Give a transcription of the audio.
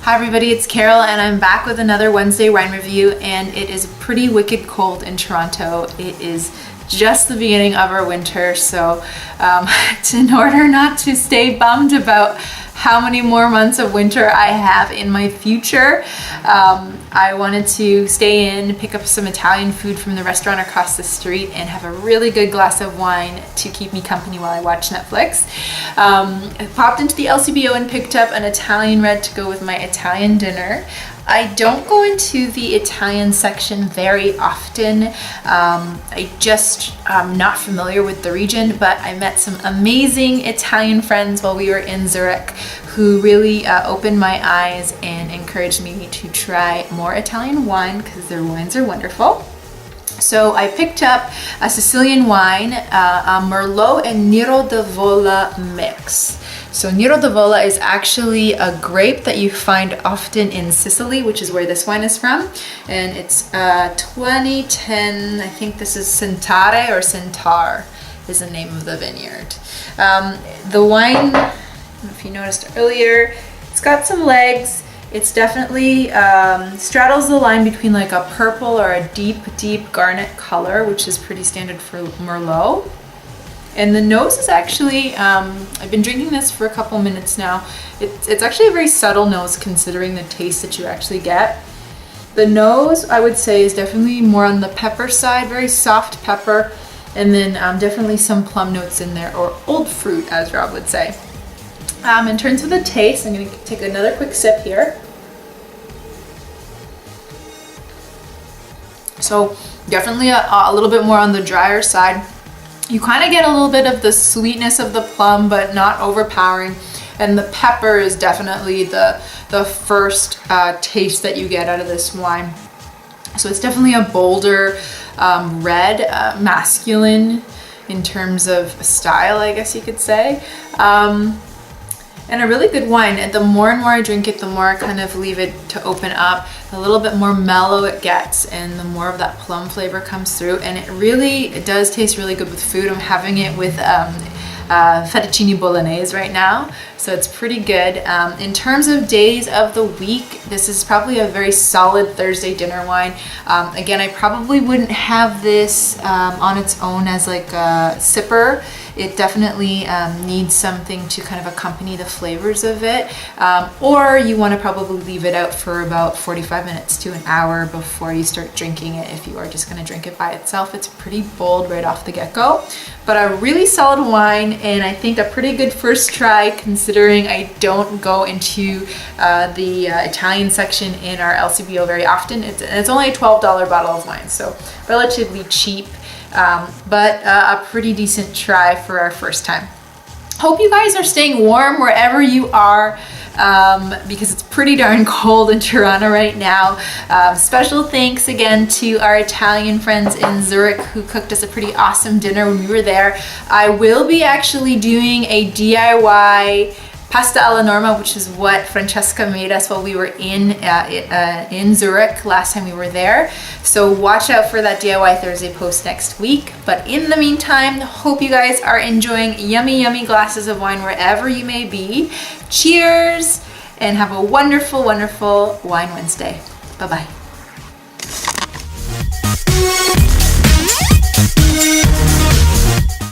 Hi everybody, it's Carol and I'm back with another Wednesday wine review, and it is pretty wicked cold in Toronto. It is just the beginning of our winter, so in order not to stay bummed about how many more months of winter I have in my future, I wanted to stay in, pick up some Italian food from the restaurant across the street, and have a really good glass of wine to keep me company while I watch Netflix. I popped into the LCBO and picked up an Italian red to go with my Italian dinner. I don't go into the Italian section very often. I just am not familiar with the region, but I met some amazing Italian friends while we were in Zurich who really opened my eyes and encouraged me to try more Italian wine because their wines are wonderful. So I picked up a Sicilian wine, a Merlot and Nero di Vola mix. So Nero di Vola is actually a grape that you find often in Sicily, which is where this wine is from. And it's 2010, I think this is Centare or Centar is the name of the vineyard. The wine, if you noticed earlier, it's got some legs. It's definitely straddles the line between like a purple or a deep garnet color, which is pretty standard for Merlot. And the nose is actually, I've been drinking this for a couple minutes now. It's actually a very subtle nose considering the taste that you actually get. The nose, I would say, is definitely more on the pepper side, very soft pepper, and then definitely some plum notes in there, or old fruit, as Rob would say. In terms of the taste, I'm going to take another quick sip here. So definitely a little bit more on the drier side. You kind of get a little bit of the sweetness of the plum, but not overpowering. And the pepper is definitely the first taste that you get out of this wine. So it's definitely a bolder red, masculine in terms of style, I guess you could say. And a really good wine. And the more and more I drink it, the more I kind of leave it to open up, a little bit more mellow it gets, and the more of that plum flavor comes through. And it does taste really good with food. I'm having it with fettuccine bolognese right now, so it's pretty good. In terms of days of the week, this is probably a very solid Thursday dinner wine. Again, I probably wouldn't have this on its own as like a sipper. It definitely needs something to kind of accompany the flavors of it, or you want to probably leave it out for about 45 minutes to an hour before you start drinking it if you are just going to drink it by itself. It's pretty bold right off the get-go, but a really solid wine, and I think a pretty good first try considering I don't go into the Italian section in our LCBO very often. It's only a $12 bottle of wine, so relatively cheap. But a pretty decent try for our first time. Hope you guys are staying warm wherever you are, because it's pretty darn cold in Toronto right now. Special thanks again to our Italian friends in Zurich who cooked us a pretty awesome dinner when we were there. I will be actually doing a DIY pasta alla norma, which is what Francesca made us while we were in Zurich last time we were there. So watch out for that DIY Thursday post next week. But in the meantime, hope you guys are enjoying yummy glasses of wine wherever you may be. Cheers, and have a wonderful Wine Wednesday. Bye-bye.